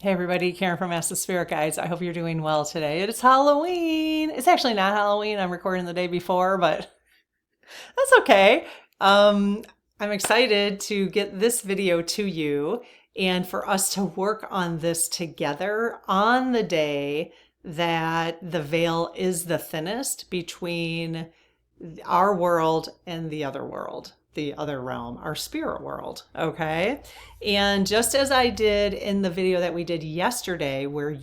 Hey everybody, Karen from Ancestral Guides. I hope you're doing well today. It is Halloween. It's actually not Halloween. I'm recording the day before, but that's okay. Um, I'm excited to get this video to you and for us to work on this together on the day that the veil is the thinnest between our world and the other world, the other realm, our spirit world. Okay. And just as I did in the video that we did yesterday, where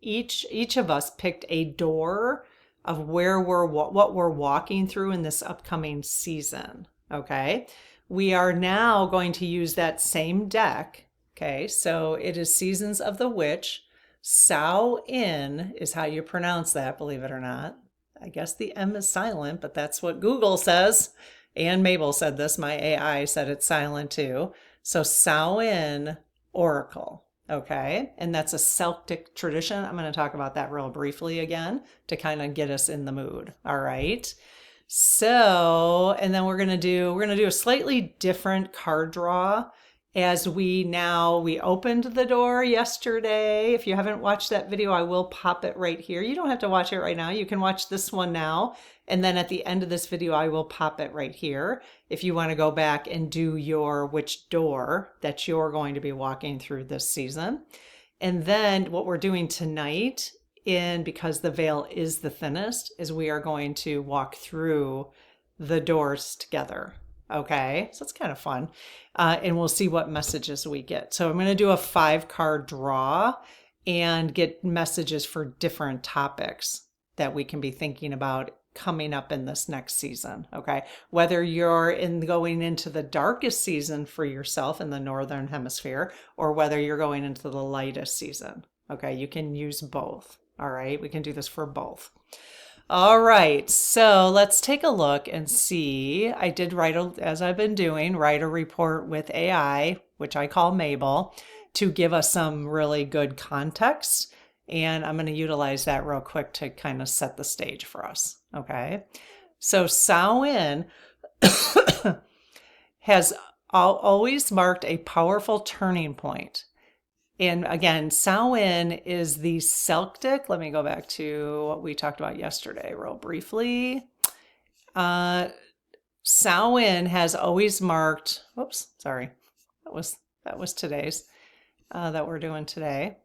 each of us picked a door of where what we're walking through in this upcoming season. Okay. We are now going to use that same deck. Okay. So it is Seasons of the Witch. Samhain is how you pronounce that, believe it or not. I guess the M is silent, but that's what Google says. And Mabel said this. My AI said it's silent too. So Samhain Oracle. Okay. And that's a Celtic tradition. I'm going to talk about that real briefly again to kind of get us in the mood. All right. So, and then we're going to do a slightly different card draw as we opened the door yesterday. If you haven't watched that video, I will pop it right here. You don't have to watch it right now. You can watch this one now. And then at the end of this video, I will pop it right here if you want to go back and do which door that you're going to be walking through this season. And then what we're doing tonight, because the veil is the thinnest, is we are going to walk through the doors together. Okay, so it's kind of fun. And we'll see what messages we get. So I'm going to do a 5-card draw and get messages for different topics that we can be thinking about coming up in this next season. Okay, whether you're going into the darkest season for yourself in the Northern Hemisphere, or whether you're going into the lightest season. Okay, you can use both. All right, we can do this for both. All right, so let's take a look and see. I did as I've been doing, write a report with AI, which I call Mabel, to give us some really good context. And I'm going to utilize that real quick to kind of set the stage for us. Okay, so Samhain has always marked a powerful turning point. And again, Samhain is the Celtic. Let me go back to what we talked about yesterday real briefly. Samhain has always marked, oops, sorry. That was today's, that we're doing today.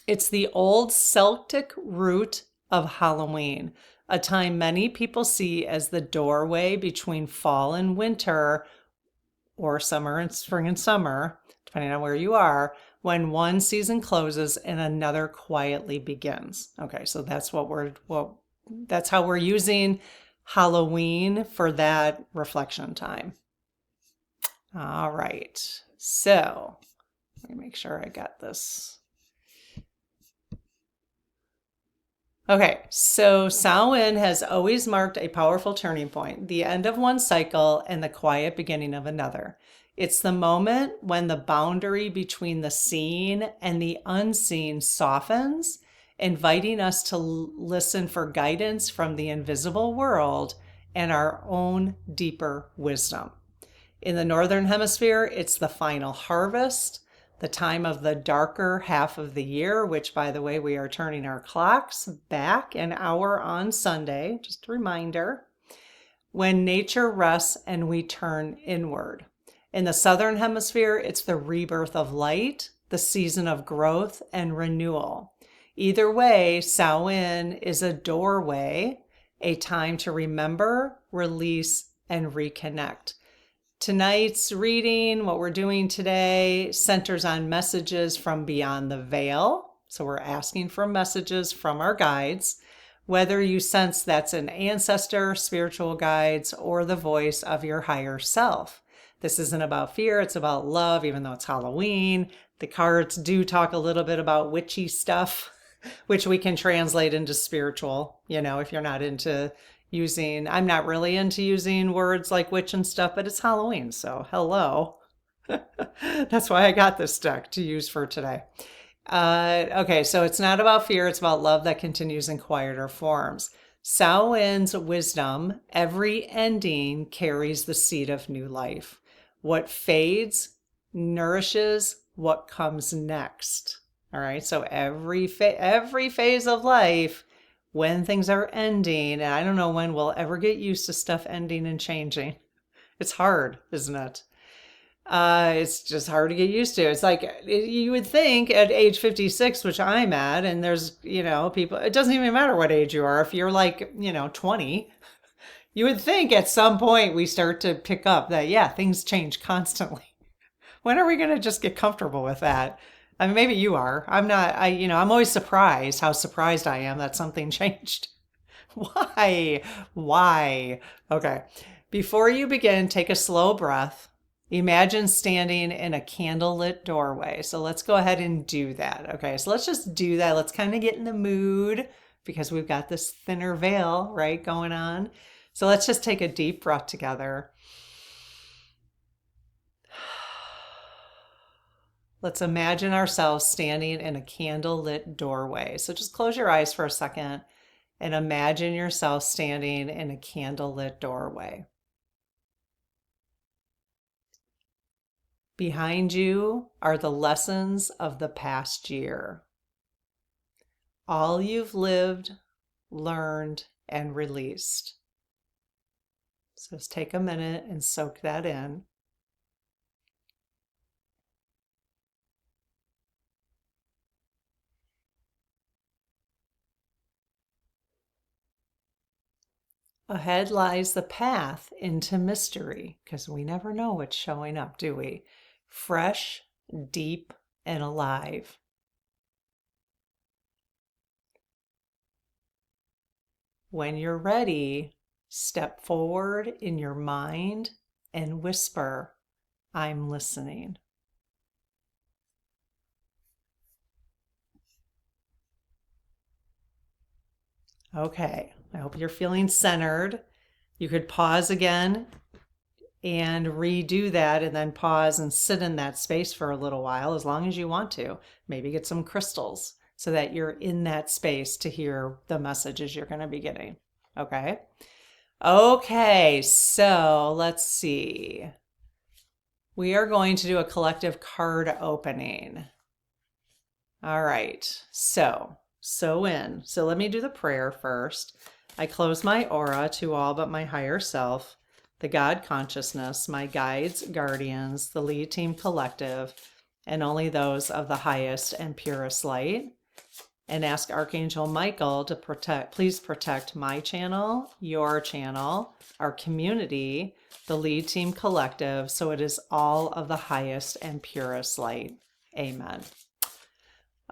It's the old Celtic root of Halloween, a time many people see as the doorway between fall and winter, or summer and spring and summer, depending on where you are, when one season closes and another quietly begins. Okay, so that's that's how we're using Halloween for that reflection time. All right, so let me make sure I got this. Okay, so Samhain has always marked a powerful turning point, the end of one cycle and the quiet beginning of another. It's the moment when the boundary between the seen and the unseen softens, inviting us to listen for guidance from the invisible world and our own deeper wisdom. In the Northern Hemisphere, it's the final harvest, the time of the darker half of the year, which, by the way, we are turning our clocks back an hour on Sunday, just a reminder, when nature rests and we turn inward. In the Southern Hemisphere, it's the rebirth of light, the season of growth and renewal. Either way, Samhain is a doorway, a time to remember, release, and reconnect. Tonight's reading, what we're doing today, centers on messages from beyond the veil. So we're asking for messages from our guides, whether you sense that's an ancestor, spiritual guides, or the voice of your higher self. This isn't about fear, it's about love, even though it's Halloween. The cards do talk a little bit about witchy stuff, which we can translate into spiritual, if you're not into I'm not really into using words like witch and stuff, but it's Halloween, so hello. That's why I got this deck to use for today. Okay, so it's not about fear, it's about love that continues in quieter forms. Samhain's wisdom, every ending carries the seed of new life. What fades nourishes, what comes next. All right. So every phase of life, when things are ending, and I don't know when we'll ever get used to stuff ending and changing. It's hard, isn't it? It's just hard to get used to. It's like you would think at age 56, which I'm at, and there's, people, it doesn't even matter what age you are. If you're like, 20, you would think at some point we start to pick up that, yeah, things change constantly. When are we going to just get comfortable with that? I mean, maybe you are. I'm not. I'm always surprised how surprised I am that something changed. Why? Why? Okay. Before you begin, take a slow breath. Imagine standing in a candlelit doorway. So let's go ahead and do that. Okay. So let's just do that. Let's kind of get in the mood because we've got this thinner veil, right, going on. So let's just take a deep breath together. Let's imagine ourselves standing in a candlelit doorway. So just close your eyes for a second and imagine yourself standing in a candlelit doorway. Behind you are the lessons of the past year. All you've lived, learned, and released. So just take a minute and soak that in. Ahead lies the path into mystery, because we never know what's showing up, do we? Fresh, deep, and alive. When you're ready, step forward in your mind and whisper, "I'm listening." Okay, I hope you're feeling centered. You could pause again and redo that and then pause and sit in that space for a little while as long as you want to. Maybe get some crystals so that you're in that space to hear the messages you're going to be getting. Okay? Okay, so let's see. We are going to do a collective card opening. All right, so let me do the prayer first. I close my aura to all but my higher self, the God consciousness, my guides, guardians, the lead team collective, and only those of the highest and purest light. And ask Archangel Michael to please protect my channel, your channel, our community, the lead team collective, so it is all of the highest and purest light. Amen.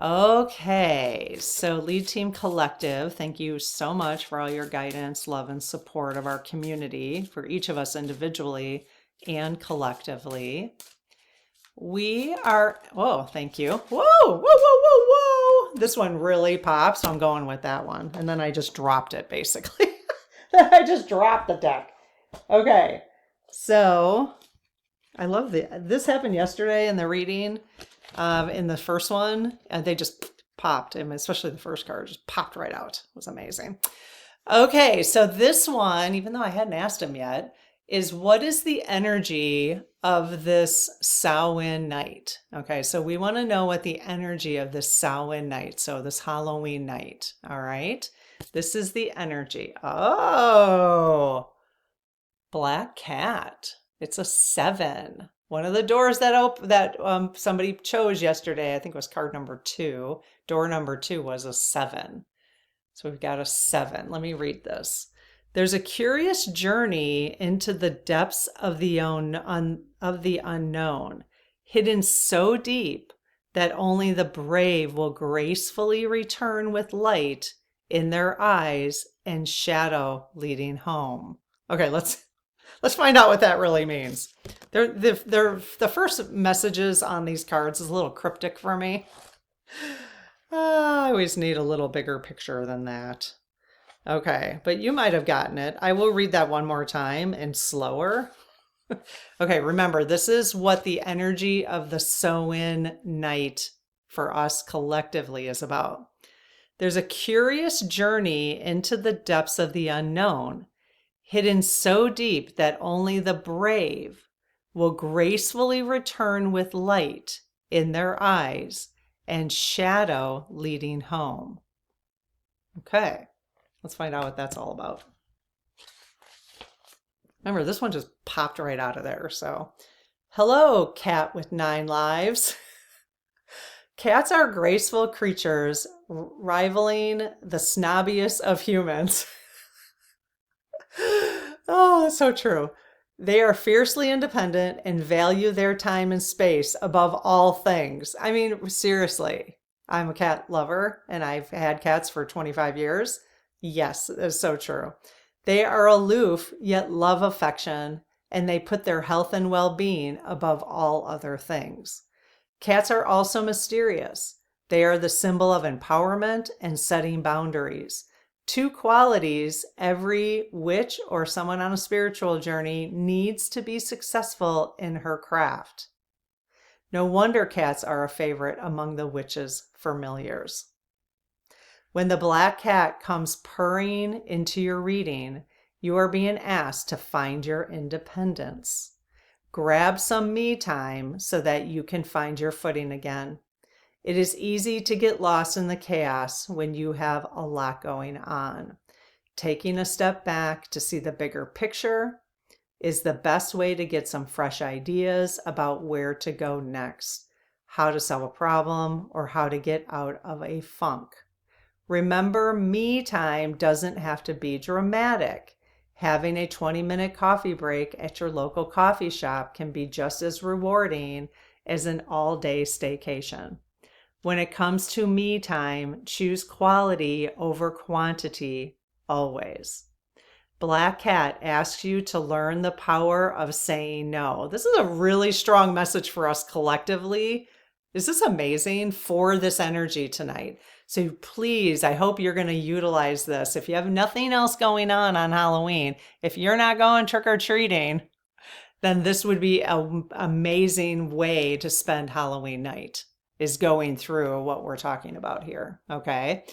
Okay, so lead team collective, thank you so much for all your guidance, love, and support of our community, for each of us individually and collectively. We are, oh, thank you. Whoa, whoa, whoa, whoa, whoa. This one really pops, so I'm going with that one. And then I just dropped it, basically. I just dropped the deck. Okay, so I love this happened yesterday in the reading. In the first one, and they just popped, and especially the first card just popped right out. It was amazing. Okay, so this one, even though I hadn't asked him yet, is what is the energy of this Samhain night? Okay, so we want to know what the energy of this Samhain night, so this Halloween night, all right? This is the energy. Oh, black cat. It's a 7. One of the doors that somebody chose yesterday, I think was card number 2. Door number 2 was a 7. So we've got a 7. Let me read this. There's a curious journey into the depths of the unknown, hidden so deep that only the brave will gracefully return with light in their eyes and shadow leading home. Okay, let's find out what that really means. The first messages on these cards is a little cryptic for me. I always need a little bigger picture than that. Okay, but you might have gotten it. I will read that one more time and slower. Okay, remember, this is what the energy of the Samhain night for us collectively is about. There's a curious journey into the depths of the unknown, hidden so deep that only the brave will gracefully return with light in their eyes and shadow leading home. Okay, let's find out what that's all about. Remember, this one just popped right out of there. So, hello, cat with 9 lives. Cats are graceful creatures rivaling the snobbiest of humans. Oh, that's so true. They are fiercely independent and value their time and space above all things. I mean, seriously, I'm a cat lover and I've had cats for 25 years. Yes, it's so true. They are aloof, yet love affection, and they put their health and well-being above all other things. Cats are also mysterious. They are the symbol of empowerment and setting boundaries. 2 qualities every witch or someone on a spiritual journey needs to be successful in her craft. No wonder cats are a favorite among the witches' familiars. When the black cat comes purring into your reading, you are being asked to find your independence. Grab some me time so that you can find your footing again. It is easy to get lost in the chaos when you have a lot going on. Taking a step back to see the bigger picture is the best way to get some fresh ideas about where to go next, how to solve a problem, or how to get out of a funk. Remember, me time doesn't have to be dramatic. Having a 20-minute coffee break at your local coffee shop can be just as rewarding as an all-day staycation. When it comes to me time, choose quality over quantity, always. Black Cat asks you to learn the power of saying no. This is a really strong message for us collectively. Is this amazing for this energy tonight? So please, I hope you're going to utilize this. If you have nothing else going on Halloween, if you're not going trick-or-treating, then this would be an amazing way to spend Halloween night, is going through what we're talking about here, okay?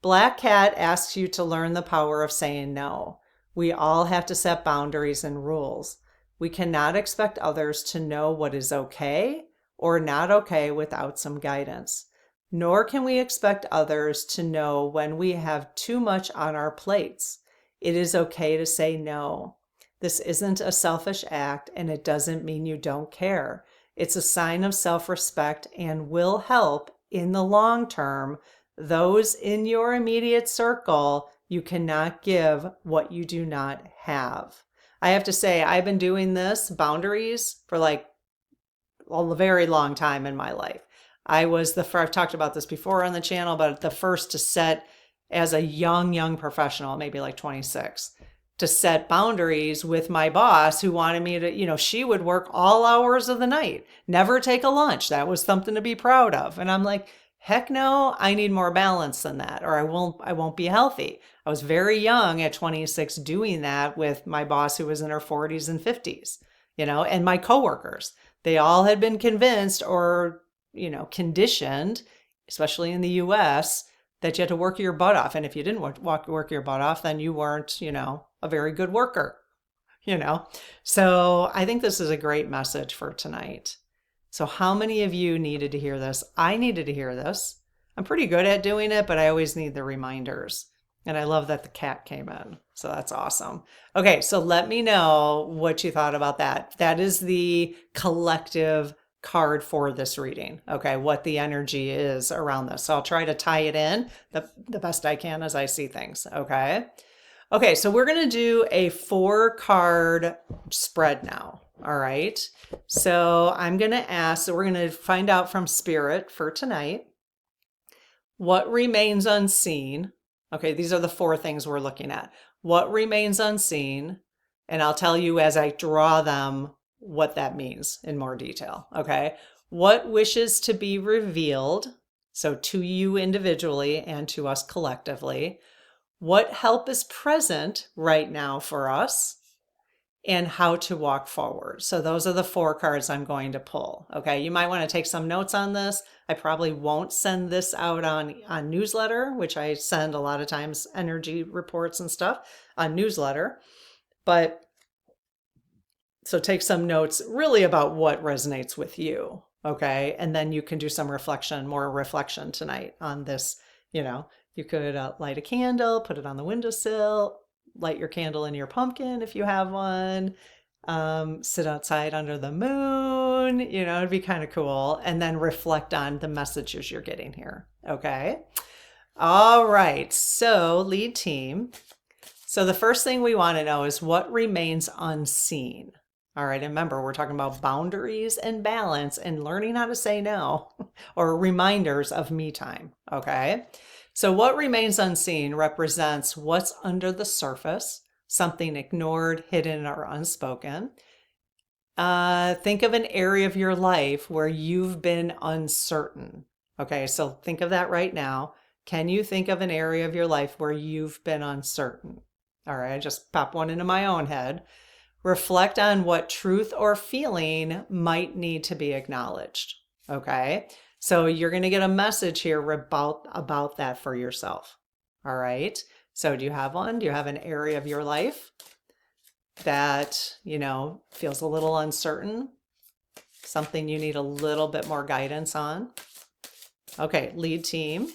Black Cat asks you to learn the power of saying no. We all have to set boundaries and rules. We cannot expect others to know what is okay or not okay without some guidance. Nor can we expect others to know when we have too much on our plates. It is okay to say no. This isn't a selfish act, and it doesn't mean you don't care. It's a sign of self-respect and will help in the long term those in your immediate circle. You cannot give what you do not have. I have to say, I've been doing this boundaries for like a very long time in my life. I've talked about this before on the channel, but the first to set as a young professional, maybe like 26, to set boundaries with my boss who wanted me to, she would work all hours of the night, never take a lunch. That was something to be proud of. And I'm like, heck no, I need more balance than that, or I won't be healthy. I was very young at 26 doing that with my boss who was in her 40s and 50s, and my coworkers. They all had been convinced or, conditioned, especially in the US, that you had to work your butt off. And if you didn't work your butt off, then you weren't, a very good worker, So I think this is a great message for tonight. So how many of you needed to hear this? I needed to hear this. I'm pretty good at doing it, but I always need the reminders. And I love that the cat came in. So that's awesome. Okay, so let me know what you thought about that. That is the collective card for this reading. Okay, what the energy is around this. So I'll try to tie it in the best I can as I see things. Okay, so we're going to do a 4-card spread now. All right. So I'm going to ask, we're going to find out from Spirit for tonight, what remains unseen. Okay, these are the 4 things we're looking at. What remains unseen, and I'll tell you as I draw them what that means in more detail. Okay, what wishes to be revealed, so to you individually and to us collectively. What help is present right now for us, and how to walk forward. So those are the 4 cards I'm going to pull. Okay, you might want to take some notes on this. I probably won't send this out on newsletter, which I send a lot of times energy reports and stuff on newsletter. But so take some notes really about what resonates with you. Okay. And then you can do some reflection, more reflection tonight on this. You could light a candle, put it on the windowsill, light your candle in your pumpkin if you have one, sit outside under the moon, it'd be kind of cool. And then reflect on the messages you're getting here. Okay. All right. So, lead team. So, the first thing we want to know is what remains unseen. All right. And remember, we're talking about boundaries and balance and learning how to say no or reminders of me time. Okay. So, what remains unseen represents what's under the surface, something ignored, hidden, or unspoken. Think of an area of your life where you've been uncertain. Okay. So, think of that right now. Can you think of an area of your life where you've been uncertain? All right. I just pop one into my own head. Reflect on what truth or feeling might need to be acknowledged. Okay. So you're going to get a message here about that for yourself. All right. So do you have one? Do you have an area of your life that, feels a little uncertain? Something you need a little bit more guidance on? Okay. Lead team.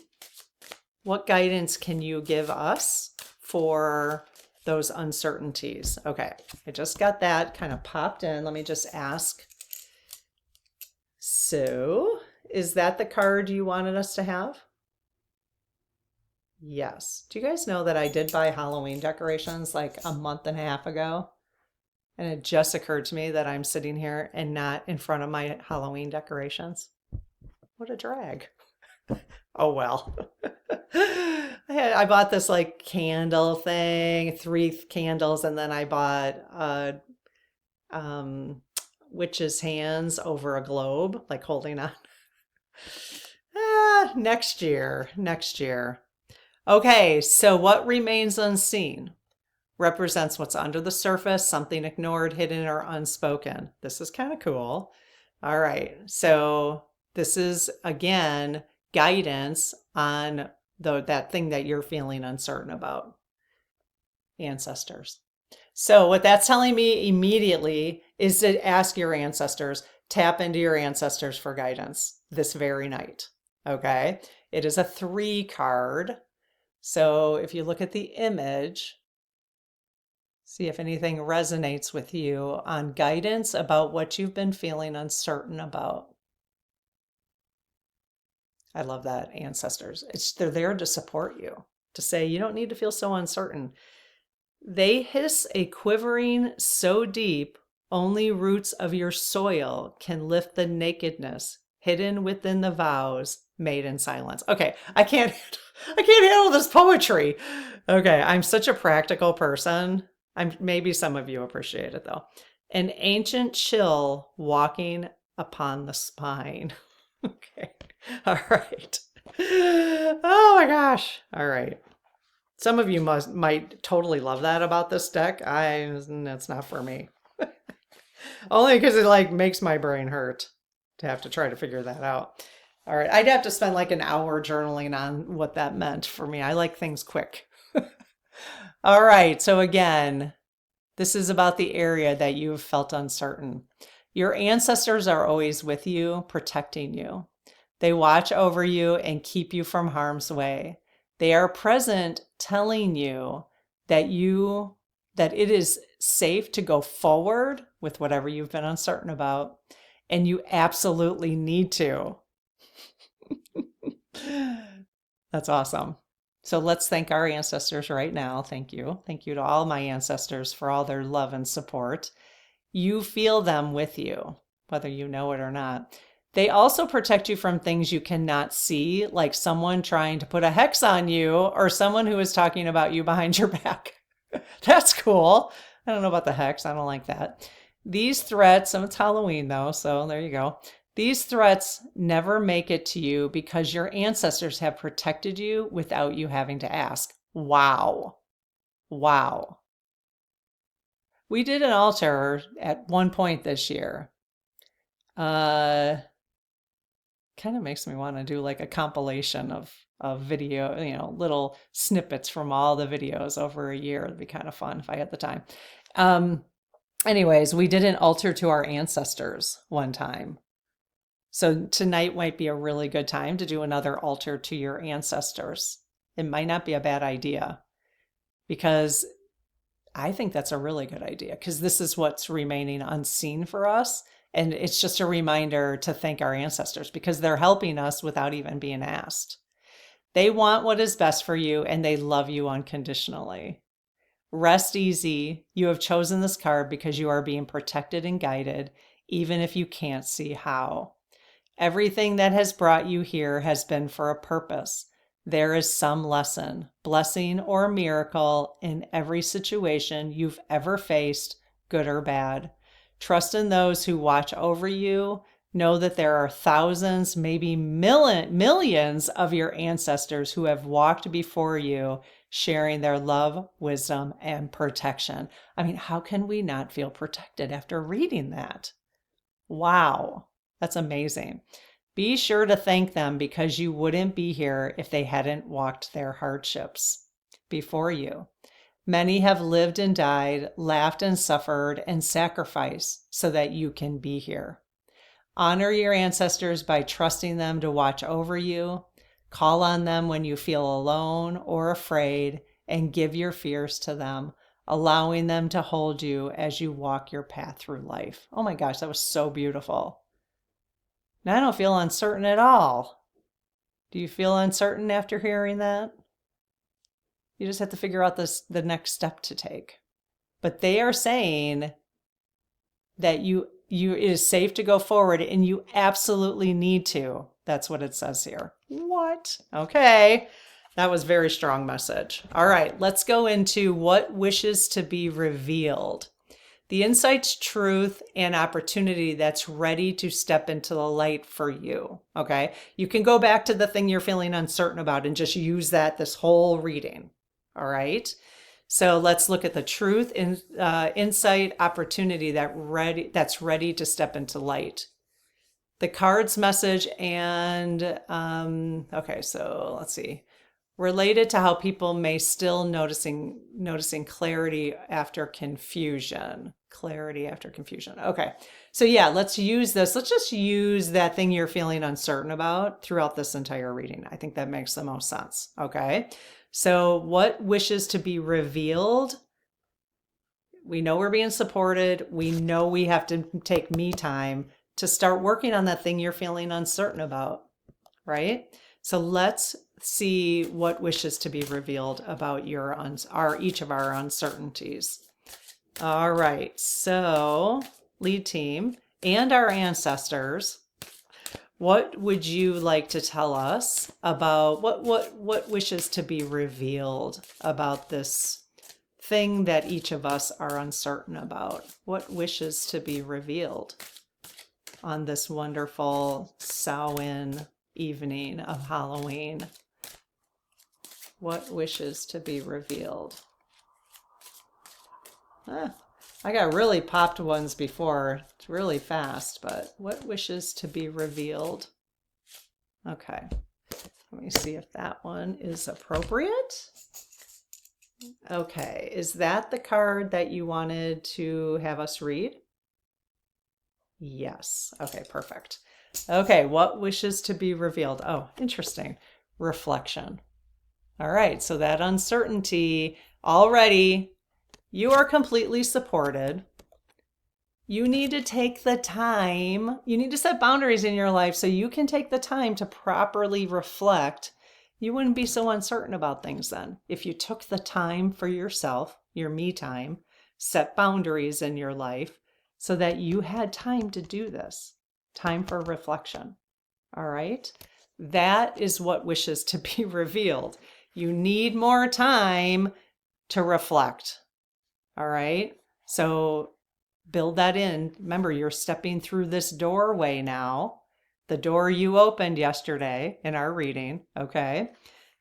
What guidance can you give us for those uncertainties? Okay, I just got that kind of popped in. Let me just ask. So, is that the card you wanted us to have? Yes. Do you guys know that I did buy Halloween decorations like a month and a half ago? And it just occurred to me that I'm sitting here and not in front of my Halloween decorations. What a drag. Oh well. I bought this like candle thing, 3 candles, and then I bought witch's hands over a globe, like holding on. Next year. Okay, so what remains unseen represents what's under the surface, something ignored, hidden, or unspoken. This is kind of cool. All right, so this is again guidance on that thing that you're feeling uncertain about. Ancestors. So what that's telling me immediately is to ask your ancestors, tap into your ancestors for guidance this very night. Okay. It is a 3 card. So if you look at the image, see if anything resonates with you on guidance about what you've been feeling uncertain about. I love that, ancestors. They're there to support you, to say you don't need to feel so uncertain. They hiss a quivering so deep, only roots of your soil can lift the nakedness hidden within the vows made in silence. Okay, I can't handle this poetry. Okay, I'm such a practical person. Maybe some of you appreciate it though. An ancient chill walking upon the spine. Okay. All right. Oh my gosh. All right. Some of you might totally love that about this deck. That's not for me. Only because it like makes my brain hurt to have to try to figure that out. All right. I'd have to spend like an hour journaling on what that meant for me. I like things quick. All right. So again, this is about the area that you've felt uncertain. Your ancestors are always with you, protecting you. They watch over you and keep you from harm's way. They are present, telling you that it is safe to go forward with whatever you've been uncertain about, and you absolutely need to. That's awesome. So let's thank our ancestors right now. Thank you. Thank you to all my ancestors for all their love and support. You feel them with you, whether you know it or not. They also protect you from things you cannot see, like someone trying to put a hex on you or someone who is talking about you behind your back. That's cool. I don't know about the hex. I don't like that. These threats, and it's Halloween though, so there you go. These threats never make it to you because your ancestors have protected you without you having to ask. Wow. Wow. We did an altar at one point this year. Kind of makes me want to do like a compilation of video, little snippets from all the videos over a year. It'd be kind of fun if I had the time. Anyways, we did an altar to our ancestors one time. So tonight might be a really good time to do another altar to your ancestors. It might not be a bad idea because I think that's a really good idea because this is what's remaining unseen for us. And it's just a reminder to thank our ancestors because they're helping us without even being asked. They want what is best for you and they love you unconditionally. Rest easy. You have chosen this card because you are being protected and guided, even if you can't see how. Everything that has brought you here has been for a purpose. There is some lesson, blessing, or miracle in every situation you've ever faced, good or bad. Trust in those who watch over you. Know that there are thousands, maybe millions of your ancestors who have walked before you, sharing their love, wisdom, and protection. I mean, how can we not feel protected after reading that? Wow, that's amazing. Be sure to thank them because you wouldn't be here if they hadn't walked their hardships before you. Many have lived and died, laughed and suffered and sacrificed so that you can be here. Honor your ancestors by trusting them to watch over you. Call on them when you feel alone or afraid and give your fears to them, allowing them to hold you as you walk your path through life. Oh my gosh, that was so beautiful. Now I don't feel uncertain at all. Do you feel uncertain after hearing that? You just have to figure out the next step to take. But they are saying that it is safe to go forward and you absolutely need to. That's what it says here. What? Okay. That was a very strong message. All right, let's go into what wishes to be revealed. The insights, truth, and opportunity that's ready to step into the light for you. Okay. You can go back to the thing you're feeling uncertain about and just use that this whole reading. All right. So let's look at the truth, insight, opportunity that's ready to step into light. The card's message and, okay, so let's see. Related to how people may still noticing clarity after confusion. Clarity after confusion. Okay, so yeah, let's use this. Let's just use that thing you're feeling uncertain about throughout this entire reading. I think that makes the most sense. Okay. So what wishes to be revealed? We know we're being supported. We know we have to take me time to start working on that thing you're feeling uncertain about, right? So let's see what wishes to be revealed about each of our uncertainties. All right, so lead team and our ancestors, what would you like to tell us about what wishes to be revealed about this thing that each of us are uncertain about? What wishes to be revealed on this wonderful Samhain evening of Halloween? What wishes to be revealed? I got really popped ones before. It's really fast, but what wishes to be revealed? Okay, let me see if that one is appropriate. Okay, is that the card that you wanted to have us read? Yes. Okay, perfect. Okay, what wishes to be revealed? Oh, interesting. Reflection. All right, so that uncertainty already, you are completely supported. You need to take the time. You need to set boundaries in your life so you can take the time to properly reflect. You wouldn't be so uncertain about things then. If you took the time for yourself, your me time, set boundaries in your life so that you had time to do this, time for reflection. All right. That is what wishes to be revealed. You need more time to reflect. All right. So build that in. Remember, you're stepping through this doorway now, the door you opened yesterday in our reading. Okay.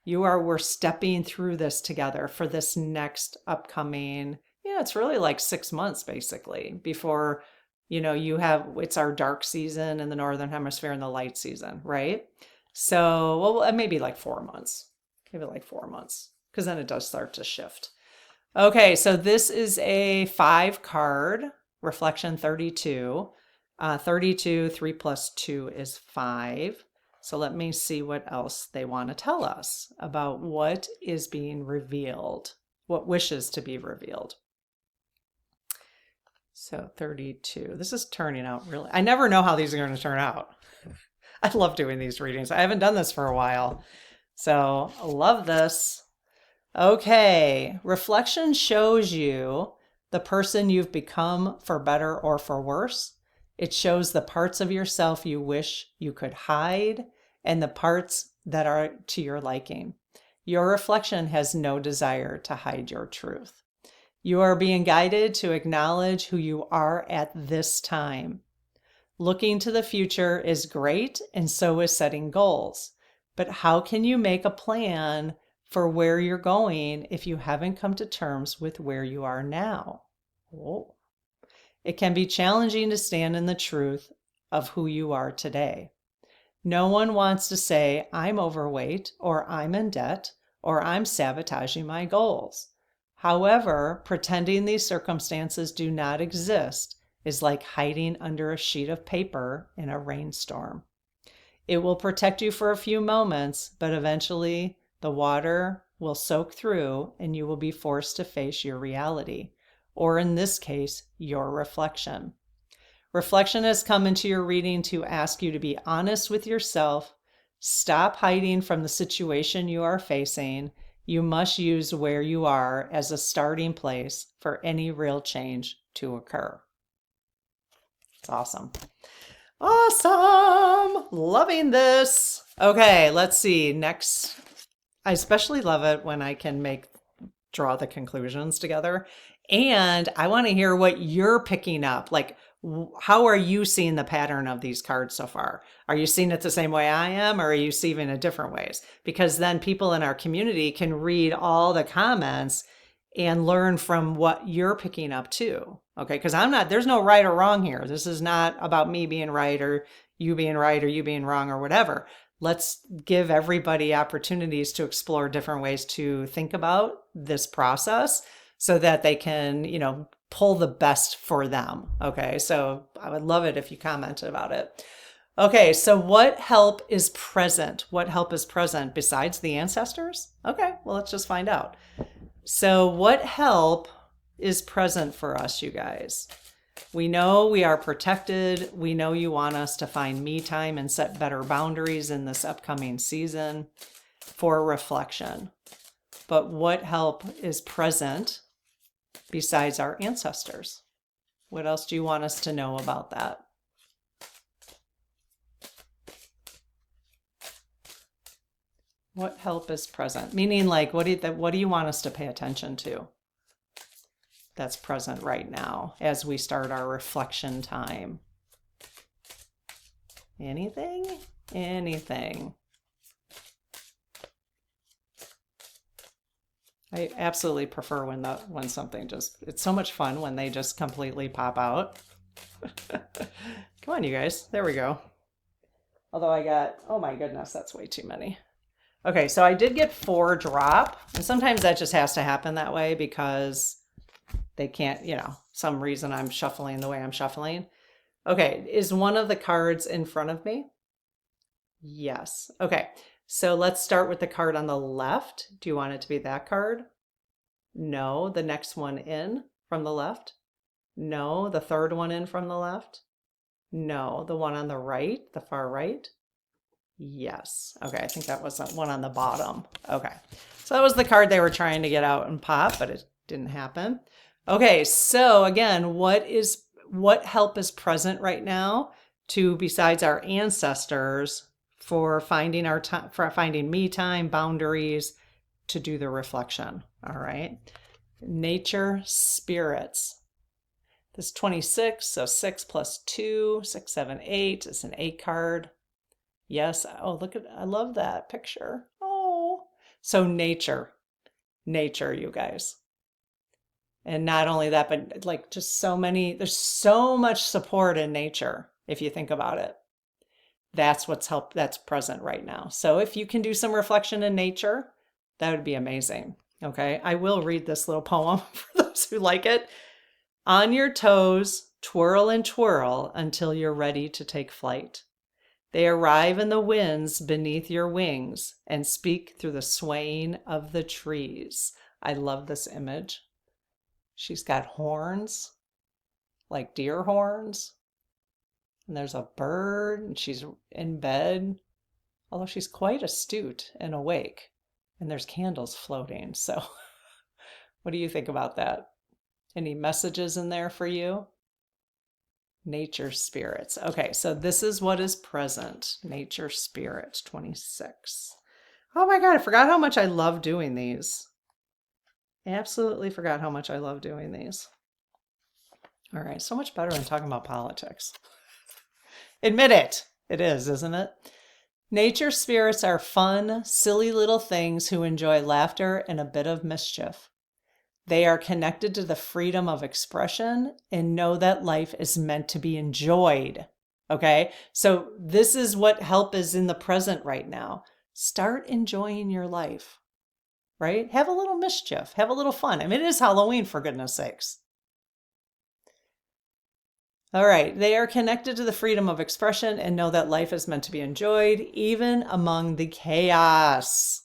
We're stepping through this together for this next upcoming, it's really like 6 months basically before, it's our dark season in the Northern Hemisphere and the light season, right? So, well, maybe like 4 months, because then it does start to shift. Okay, so this is a 5 card, Reflection 32. 32, 3 plus 2 is 5. So let me see what else they want to tell us about what is being revealed, what wishes to be revealed. So 32, this is turning out really, I never know how these are going to turn out. I love doing these readings. I haven't done this for a while. So I love this. Okay, reflection shows you the person you've become for better or for worse. It shows the parts of yourself you wish you could hide and the parts that are to your liking. Your reflection has no desire to hide your truth. You are being guided to acknowledge who you are at this time. Looking to the future is great, and so is setting goals. But how can you make a plan for where you're going if you haven't come to terms with where you are now? Oh. It can be challenging to stand in the truth of who you are today. No one wants to say, I'm overweight, or I'm in debt, or I'm sabotaging my goals. However, pretending these circumstances do not exist is like hiding under a sheet of paper in a rainstorm. It will protect you for a few moments, but eventually the water will soak through and you will be forced to face your reality, or in this case, your reflection. Reflection has come into your reading to ask you to be honest with yourself. Stop hiding from the situation you are facing. You must use where you are as a starting place for any real change to occur. It's awesome. Awesome. Loving this. Okay, let's see. Next, I especially love it when I can draw the conclusions together. And I want to hear what you're picking up. Like, how are you seeing the pattern of these cards so far? Are you seeing it the same way I am, or are you seeing it different ways? Because then people in our community can read all the comments and learn from what you're picking up too. Okay, because there's no right or wrong here. This is not about me being right or you being wrong or whatever. Let's give everybody opportunities to explore different ways to think about this process so that they can, pull the best for them. Okay, so I would love it if you commented about it. Okay, so what help is present? What help is present besides the ancestors? Okay, well, let's just find out. So what help is present for us, you guys? We know we are protected. We know you want us to find me time and set better boundaries in this upcoming season for reflection. But what help is present besides our ancestors? What else do you want us to know about that? What help is present? Meaning, like, what do you want us to pay attention to that's present right now as we start our reflection time? Anything? Anything. I absolutely prefer when something it's so much fun when they just completely pop out. Come on, you guys. There we go. Although oh my goodness, that's way too many. Okay, so I did get 4 drop, and sometimes that just has to happen that way because they can't, some reason I'm shuffling the way I'm shuffling. Okay, is one of the cards in front of me? Yes. Okay, so let's start with the card on the left. Do you want it to be that card? No. The next one in from the left? No. The third one in from the left? No. The one on the right, the far right? Yes. Okay, I think that was the one on the bottom. Okay, so that was the card they were trying to get out and pop, but it didn't happen. Okay, so again, what help is present right now besides our ancestors for finding our time, for finding me time, boundaries to do the reflection? All right, nature, spirits. This is 26, so 6 plus 2, 6, 7, 8 is an 8 card. Yes. Oh, I love that picture. Oh, so nature, you guys. And not only that, but like just there's so much support in nature. If you think about it, that's that's present right now. So if you can do some reflection in nature, that would be amazing. Okay. I will read this little poem for those who like it. On your toes, Twirl and twirl until you're ready to take flight. They arrive in the winds beneath your wings and speak through the swaying of the trees. I love this image. She's got horns, like deer horns. And there's a bird, and she's in bed, although she's quite astute and awake. And there's candles floating. So what do you think about that? Any messages in there for you? Nature spirits. Okay, so this is what is present. Nature spirits, 26. Oh my God, I forgot how much I love doing these. Absolutely forgot how much I love doing these. All right, so much better than talking about politics. Admit it. It is, isn't it? Nature spirits are fun, silly little things who enjoy laughter and a bit of mischief. They are connected to the freedom of expression and know that life is meant to be enjoyed. Okay, so this is what help is in the present right now. Start enjoying your life, right? Have a little mischief, have a little fun. I mean, it is Halloween, for goodness sakes. All right, they are connected to the freedom of expression and know that life is meant to be enjoyed, even among the chaos.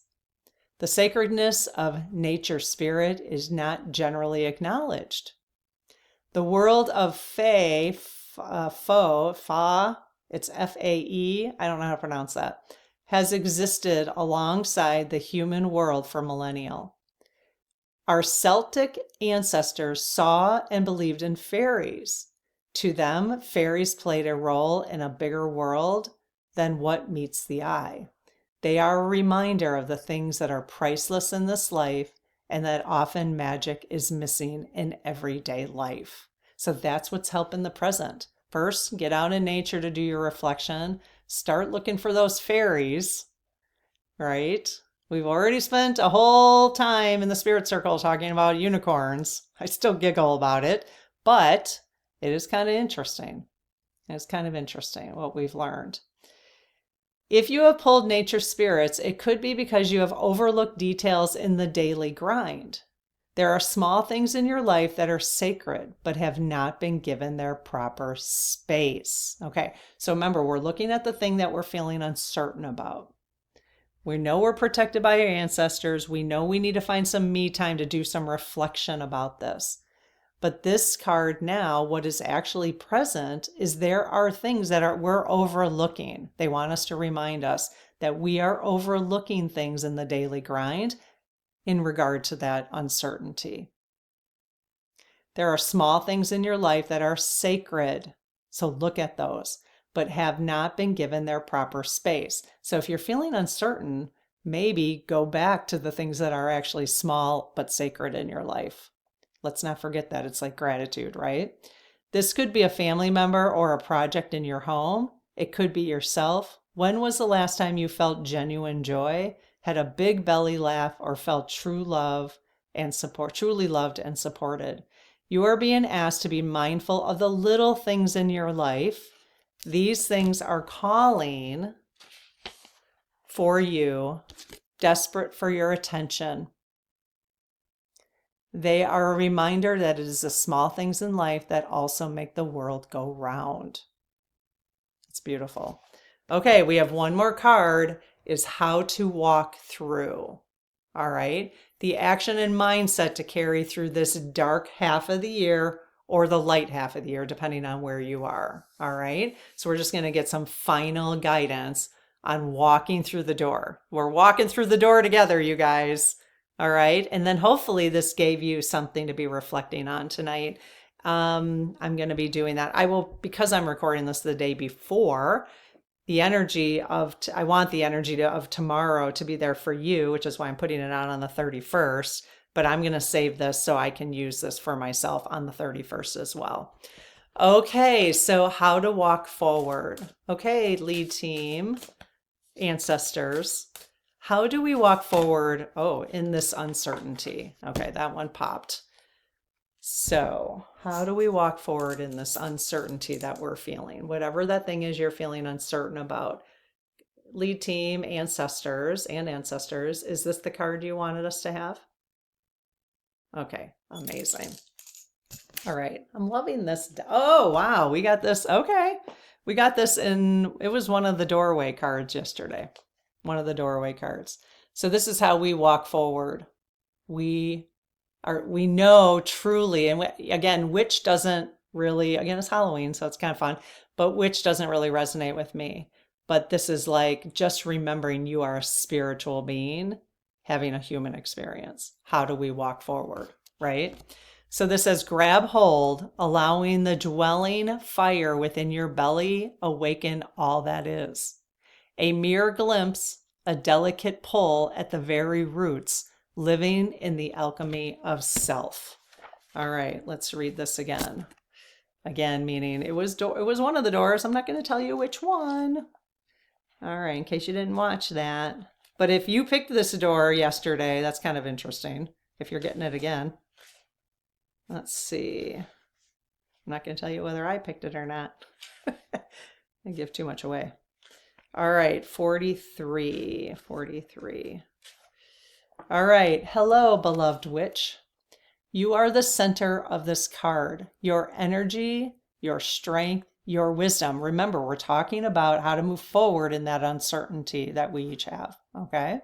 The sacredness of nature spirit is not generally acknowledged. The world of Fae, it's F-A-E, I don't know how to pronounce that, has existed alongside the human world for millennia. Our Celtic ancestors saw and believed in fairies. To them, fairies played a role in a bigger world than what meets the eye. They are a reminder of the things that are priceless in this life and that often magic is missing in everyday life. So that's what's helping the present. First, get out in nature to do your reflection. Start looking for those fairies, right? We've already spent a whole time in the spirit circle talking about unicorns. I still giggle about it, but it is kind of interesting. It's kind of interesting what we've learned. If you have pulled nature spirits, it could be because you have overlooked details in the daily grind. There are small things in your life that are sacred, but have not been given their proper space. Okay, so remember, we're looking at the thing that we're feeling uncertain about. We know we're protected by our ancestors. We know we need to find some me time to do some reflection about this. But this card now, what is actually present is there are things that we're overlooking. They want us to remind us that we are overlooking things in the daily grind in regard to that uncertainty. There are small things in your life that are sacred. So look at those, but have not been given their proper space. So if you're feeling uncertain, maybe go back to the things that are actually small but sacred in your life. Let's not forget that. It's like gratitude, right? This could be a family member or a project in your home. It could be yourself. When was the last time you felt genuine joy, had a big belly laugh, or felt true love and support, truly loved and supported? You are being asked to be mindful of the little things in your life. These things are calling for you, desperate for your attention. They are a reminder that it is the small things in life that also make the world go round. It's beautiful. Okay, we have one more card, is how to walk through. All right, the action and mindset to carry through this dark half of the year or the light half of the year, depending on where you are. All right, so we're just going to get some final guidance on walking through the door. We're walking through the door together, you guys. All right. And then hopefully this gave you something to be reflecting on tonight. I'm going to be doing that. I will, because I'm recording this the day before, the energy of, I want the energy of tomorrow to be there for you, which is why I'm putting it out on the 31st. But I'm going to save this so I can use this for myself on the 31st as well. Okay. So how to walk forward. Okay, lead team, ancestors. How do we walk forward? Oh, in this uncertainty. Okay, that one popped. So how do we walk forward in this uncertainty that we're feeling? Whatever that thing is you're feeling uncertain about. Lead team, ancestors and ancestors. Is this the card you wanted us to have? Okay, amazing. All right. I'm loving this. Oh, wow. We got this. Okay. We got this it was one of the doorway cards yesterday. One of the doorway cards. So this is how we walk forward. We know truly, and again, which doesn't really, again, it's Halloween, so it's kind of fun, but which doesn't really resonate with me. But this is like just remembering you are a spiritual being having a human experience. How do we walk forward, right? So this says, grab hold, allowing the dwelling fire within your belly awaken all that is. A mere glimpse, a delicate pull at the very roots, living in the alchemy of self. All right, let's read this again. Again, meaning it was one of the doors. I'm not going to tell you which one. All right, in case you didn't watch that. But if you picked this door yesterday, that's kind of interesting. If you're getting it again. Let's see. I'm not going to tell you whether I picked it or not. I give too much away. All right, 43. All right. Hello, beloved witch. You are the center of this card. Your energy, your strength, your wisdom. Remember, we're talking about how to move forward in that uncertainty that we each have, okay?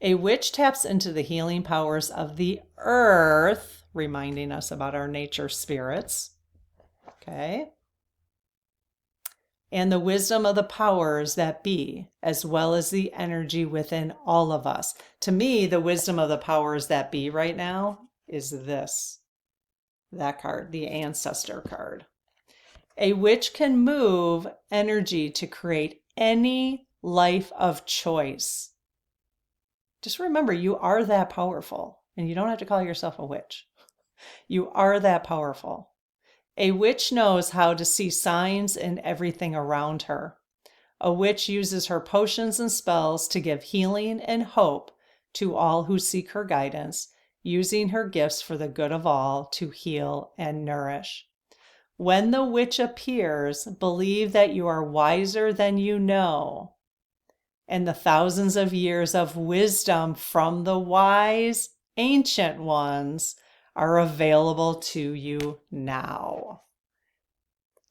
A witch taps into the healing powers of the earth, reminding us about our nature spirits, okay? And the wisdom of the powers that be, as well as the energy within all of us. To me, the wisdom of the powers that be right now is that card, the ancestor card. A witch can move energy to create any life of choice. Just remember, you are that powerful, and you don't have to call yourself a witch. You are that powerful. A witch knows how to see signs in everything around her. A witch uses her potions and spells to give healing and hope to all who seek her guidance, using her gifts for the good of all to heal and nourish. When the witch appears, believe that you are wiser than you know, and the thousands of years of wisdom from the wise ancient ones are available to you now.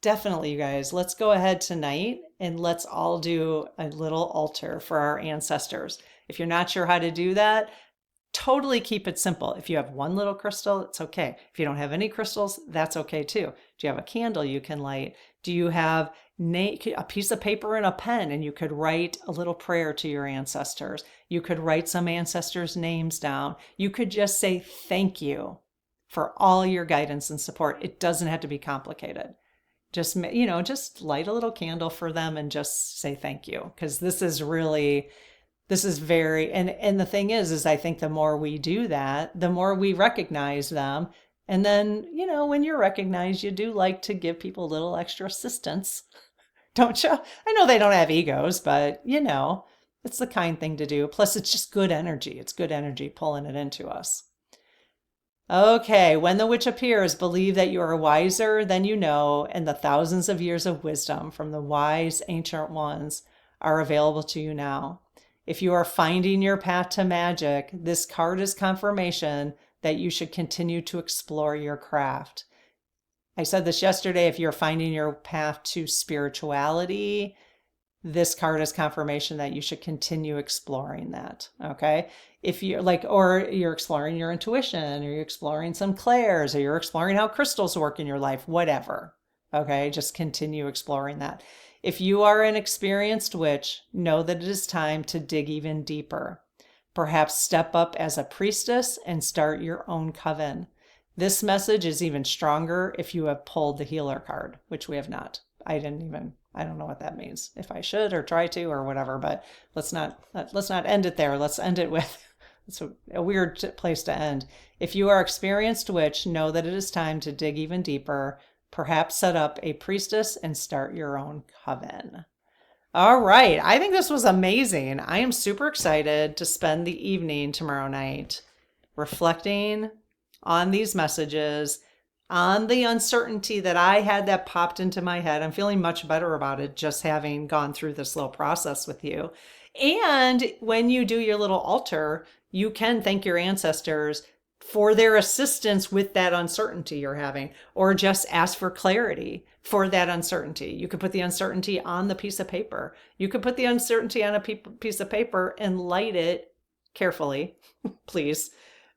Definitely, you guys, let's go ahead tonight and let's all do a little altar for our ancestors. If you're not sure how to do that, totally keep it simple. If you have one little crystal, it's okay. If you don't have any crystals, that's okay too. Do you have a candle you can light? Do you have a piece of paper and a pen, and you could write a little prayer to your ancestors? You could write some ancestors' names down. You could just say thank you for all your guidance and support. It doesn't have to be complicated. Just light a little candle for them and just say thank you, because this is very, and the thing is I think the more we do that, the more we recognize them. And then, when you're recognized, you do like to give people a little extra assistance, don't you? I know they don't have egos, but it's the kind thing to do. Plus, it's just good energy. It's good energy pulling it into us. Okay, when the witch appears, believe that you are wiser than you know, and the thousands of years of wisdom from the wise ancient ones are available to you now. If you are finding your path to magic, this card is confirmation that you should continue to explore your craft. I said this yesterday, if you're finding your path to spirituality, this card is confirmation that you should continue exploring that, okay? If you're or you're exploring your intuition, or you're exploring some clairs, or you're exploring how crystals work in your life, whatever, okay? Just continue exploring that. If you are an experienced witch, know that it is time to dig even deeper. Perhaps step up as a priestess and start your own coven. This message is even stronger if you have pulled the healer card, which we have not. I don't know what that means. If I should or try to or whatever, but let's not end it there. Let's end it with, it's a weird place to end. If you are an experienced witch, know that it is time to dig even deeper. Perhaps set up a priestess and start your own coven. All right. I think this was amazing. I am super excited to spend the evening tomorrow night reflecting on these messages, on the uncertainty that I had that popped into my head. I'm feeling much better about it just having gone through this little process with you. And when you do your little altar, you can thank your ancestors for their assistance with that uncertainty you're having, or just ask for clarity for that uncertainty. You could put the uncertainty on the piece of paper. You could put the uncertainty on a piece of paper and light it carefully, please,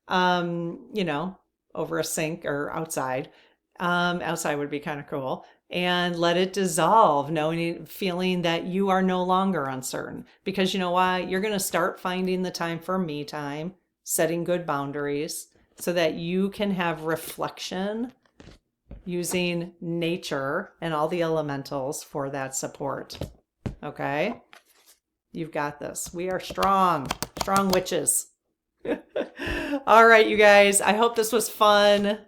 you know, over a sink or outside. Outside would be kind of cool. And let it dissolve, knowing, feeling that you are no longer uncertain. Because you know why? You're going to start finding the time for me time, setting good boundaries so that you can have reflection using nature and all the elementals for that support. Okay? You've got this. We are strong, strong witches. All right, you guys. I hope this was fun.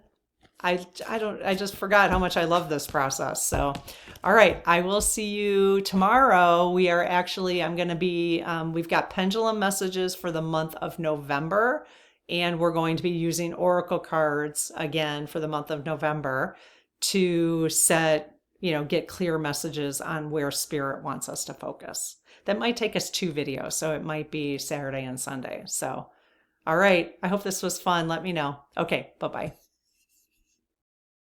I just forgot how much I love this process. So, all right, I will see you tomorrow. We are actually, I'm going to be, we've got pendulum messages for the month of November, and we're going to be using oracle cards again for the month of November to set, you know, get clear messages on where spirit wants us to focus. That might take us 2 videos, so it might be Saturday and Sunday. So, all right, I hope this was fun. Let me know. Okay, bye-bye.